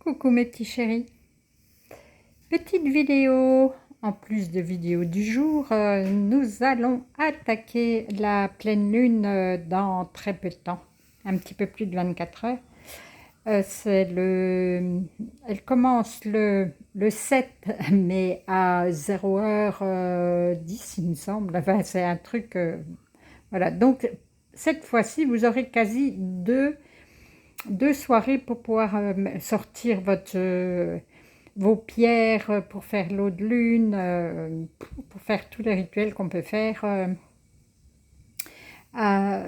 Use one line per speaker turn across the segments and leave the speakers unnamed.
Coucou mes petits chéris. Petite vidéo, en plus de vidéo du jour, nous allons attaquer la pleine lune dans très peu de temps, un petit peu plus de 24 heures. Elle commence le 7 mais à 0h10 il me semble, enfin, c'est un truc, voilà. Donc cette fois-ci vous aurez quasi deux soirées pour pouvoir sortir vos pierres, pour faire l'eau de lune, pour faire tous les rituels qu'on peut faire à,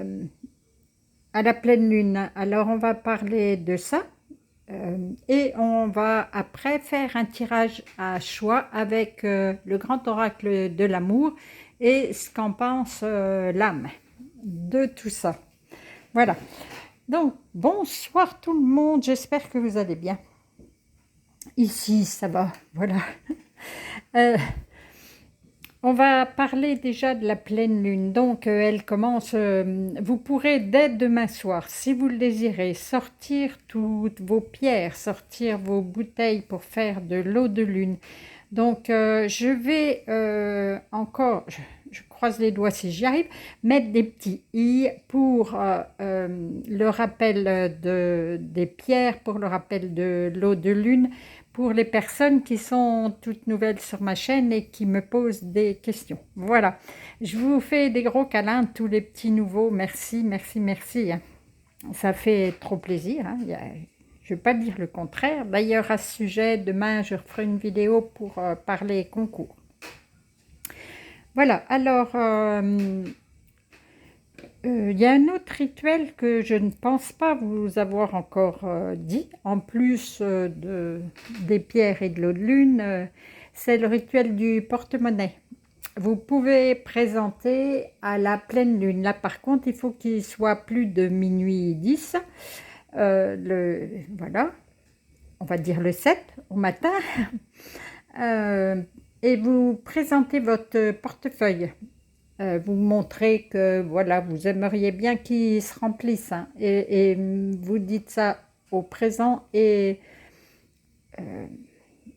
à la pleine lune. Alors on va parler de ça et on va après faire un tirage à choix avec le grand oracle de l'amour et ce qu'en pense l'âme de tout ça. Voilà. Donc, bonsoir tout le monde, j'espère que vous allez bien. Ici, ça va, voilà. On va parler déjà de la pleine lune. Donc, elle commence, vous pourrez dès demain soir, si vous le désirez, sortir toutes vos pierres, sortir vos bouteilles pour faire de l'eau de lune. Donc, je vais encore, je croise les doigts si j'y arrive, mettre des petits i pour le rappel des pierres, pour le rappel de l'eau de lune, pour les personnes qui sont toutes nouvelles sur ma chaîne et qui me posent des questions. Voilà, je vous fais des gros câlins, tous les petits nouveaux, merci, merci, merci. Ça fait trop plaisir, hein. Je ne vais pas dire le contraire. D'ailleurs, à ce sujet, demain, je referai une vidéo pour parler concours. Voilà, alors, il y a un autre rituel que je ne pense pas vous avoir encore dit, en plus des pierres et de l'eau de lune, c'est le rituel du porte-monnaie. Vous pouvez présenter à la pleine lune. Là, par contre, il faut qu'il soit plus de minuit 10. Voilà, on va dire le 7 au matin. Et vous présentez votre portefeuille. Vous montrez que voilà, vous aimeriez bien qu'il se remplisse, hein, et vous dites ça au présent et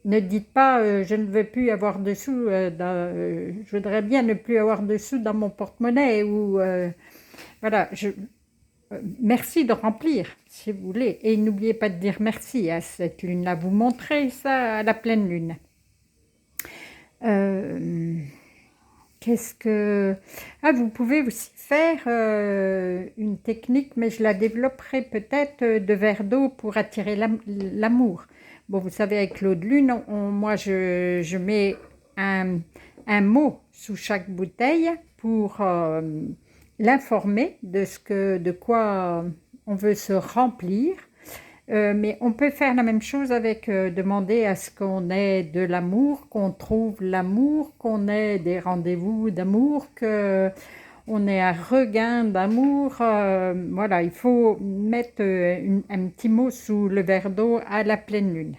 ne dites pas je ne veux plus avoir de sous, je voudrais bien ne plus avoir de sous dans mon porte-monnaie ou voilà, merci de remplir si vous voulez et n'oubliez pas de dire merci à cette lune-là, vous montrez ça à la pleine lune. Qu'est-ce que... Ah, vous pouvez aussi faire une technique, mais je la développerai peut-être de verre d'eau pour attirer l'amour. Bon, vous savez, avec l'eau de lune, moi, je mets un mot sous chaque bouteille pour l'informer de quoi on veut se remplir. Mais on peut faire la même chose avec demander à ce qu'on ait de l'amour, qu'on trouve l'amour, qu'on ait des rendez-vous d'amour, qu'on ait un regain d'amour. Voilà, il faut mettre un petit mot sous le verre d'eau à la pleine lune.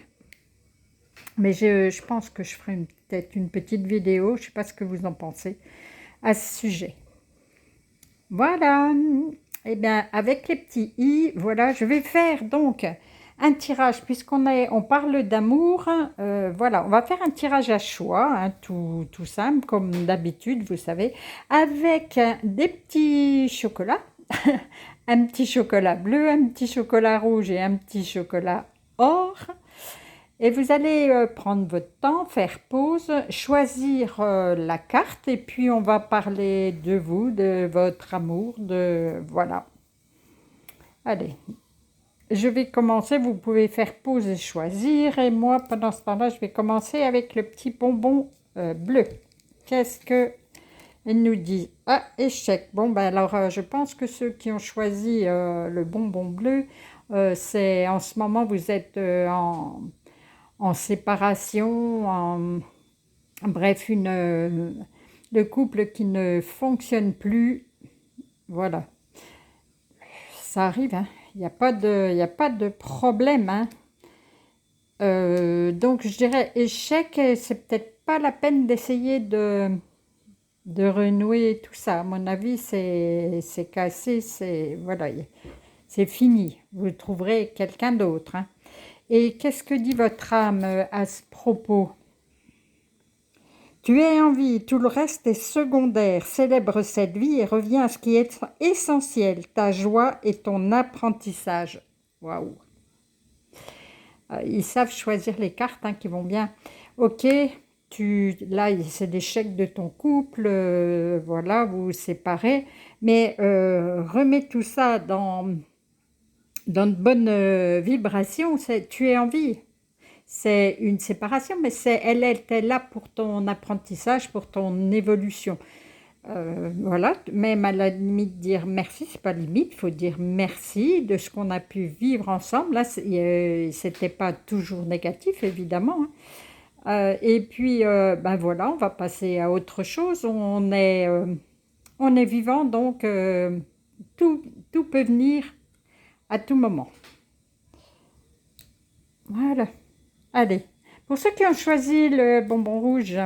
Mais je pense que je ferai peut-être une petite vidéo, je ne sais pas ce que vous en pensez à ce sujet. Voilà. Et bien, avec les petits i, voilà, je vais faire donc un tirage, puisqu'on parle d'amour, voilà, on va faire un tirage à choix, hein, tout simple, comme d'habitude, vous savez, avec des petits chocolats, un petit chocolat bleu, un petit chocolat rouge et un petit chocolat or. Et vous allez prendre votre temps, faire pause, choisir la carte et puis on va parler de vous, de votre amour, voilà. Allez, je vais commencer, vous pouvez faire pause et choisir et moi pendant ce temps-là, je vais commencer avec le petit bonbon bleu. Qu'est-ce que il nous dit? Ah, échec. Bon, ben alors je pense que ceux qui ont choisi le bonbon bleu, c'est en ce moment vous êtes en séparation, bref, le couple qui ne fonctionne plus, voilà, ça arrive, hein. Il n'y a pas de problème, hein. Donc je dirais échec, c'est peut-être pas la peine d'essayer de renouer tout ça, à mon avis c'est cassé, voilà, c'est fini, vous trouverez quelqu'un d'autre, hein. Et qu'est-ce que dit votre âme à ce propos? Tu es en vie, tout le reste est secondaire. Célèbre cette vie et reviens à ce qui est essentiel, ta joie et ton apprentissage. Waouh! Ils savent choisir les cartes qui vont bien. Ok, là, c'est l'échec de ton couple, voilà, vous vous séparez, mais remets tout ça dans de bonnes vibrations, tu es en vie. C'est une séparation, mais elle était là pour ton apprentissage, pour ton évolution. Voilà, même à la limite dire merci, c'est pas limite, il faut dire merci de ce qu'on a pu vivre ensemble. Là, c'était pas toujours négatif, évidemment. Et puis, ben voilà, on va passer à autre chose. On est vivant, donc tout, tout peut venir à tout moment. Voilà. Allez, pour ceux qui ont choisi le bonbon rouge,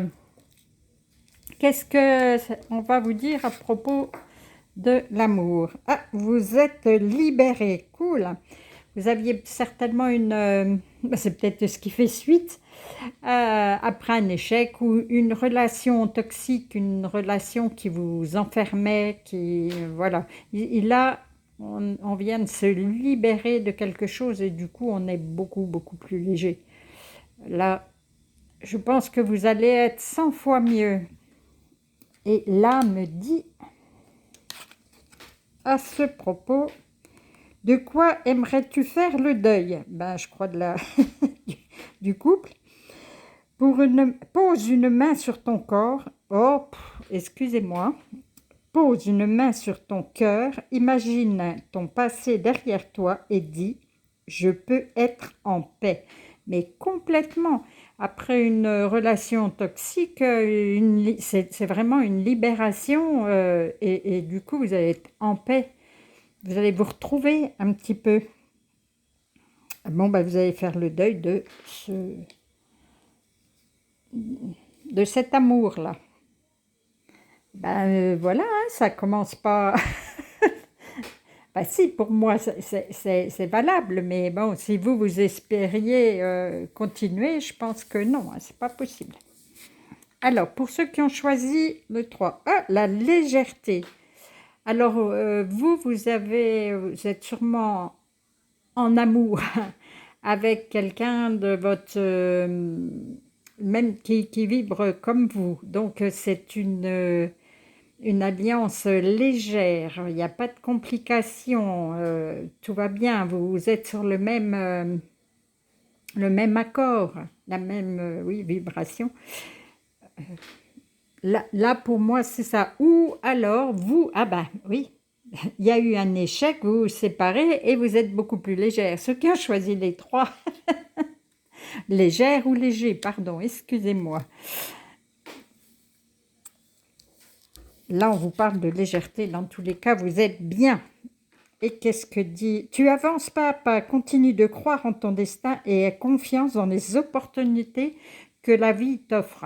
qu'est-ce que on va vous dire à propos de l'amour? Ah, vous êtes libéré, cool. Vous aviez certainement c'est peut-être ce qui fait suite, après un échec ou une relation toxique, une relation qui vous enfermait, voilà. Là, on vient de se libérer de quelque chose et du coup, on est beaucoup, beaucoup plus léger. Là, je pense que vous allez être 100 fois mieux. Et là me dit, à ce propos, de quoi aimerais-tu faire le deuil? Ben, je crois du couple. Pose une main sur ton corps. Oh, excusez-moi. Pose une main sur ton cœur. Imagine ton passé derrière toi et dis, je peux être en paix. Mais complètement. Après une relation toxique, c'est vraiment une libération et du coup, vous allez être en paix. Vous allez vous retrouver un petit peu. Bon, ben, vous allez faire le deuil de cet amour-là. Ben voilà, ça commence pas... Ben si, pour moi, c'est valable, mais bon, si vous espériez continuer, je pense que non, c'est pas possible. Alors, pour ceux qui ont choisi le 3, la légèreté. Alors, vous êtes sûrement en amour avec quelqu'un de votre... même qui vibre comme vous. Donc, c'est une alliance légère, il n'y a pas de complications, tout va bien, vous êtes sur le même accord, la même oui, vibration. Là, pour moi, c'est ça. Ou alors, ah ben oui, il y a eu un échec, vous vous séparez et vous êtes beaucoup plus légère. Ceux qui ont choisi les 3, légère ou léger, pardon, excusez-moi. Là, on vous parle de légèreté. Dans tous les cas, vous êtes bien. Et qu'est-ce que dit? Tu avances pas à pas, continue de croire en ton destin et aie confiance dans les opportunités que la vie t'offre.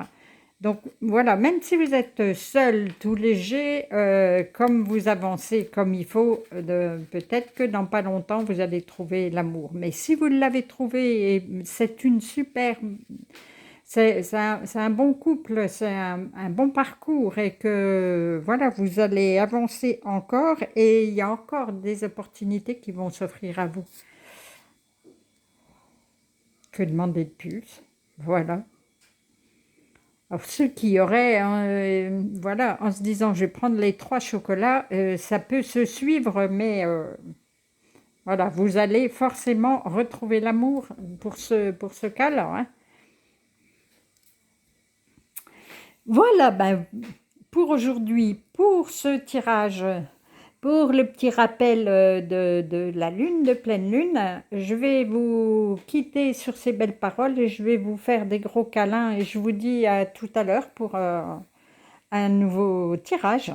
Donc voilà, même si vous êtes seul, tout léger, comme vous avancez comme il faut, peut-être que dans pas longtemps, vous allez trouver l'amour. Mais si vous l'avez trouvé, c'est une super... C'est un bon couple, c'est un bon parcours et que voilà, vous allez avancer encore et il y a encore des opportunités qui vont s'offrir à vous. Que demander de plus? Voilà. Alors ceux qui auraient, voilà, en se disant je vais prendre les 3 chocolats, ça peut se suivre, mais voilà, vous allez forcément retrouver l'amour pour ce cas-là, hein. Voilà, ben, pour aujourd'hui, pour ce tirage, pour le petit rappel de la lune, de pleine lune, je vais vous quitter sur ces belles paroles et je vais vous faire des gros câlins et je vous dis à tout à l'heure pour un nouveau tirage.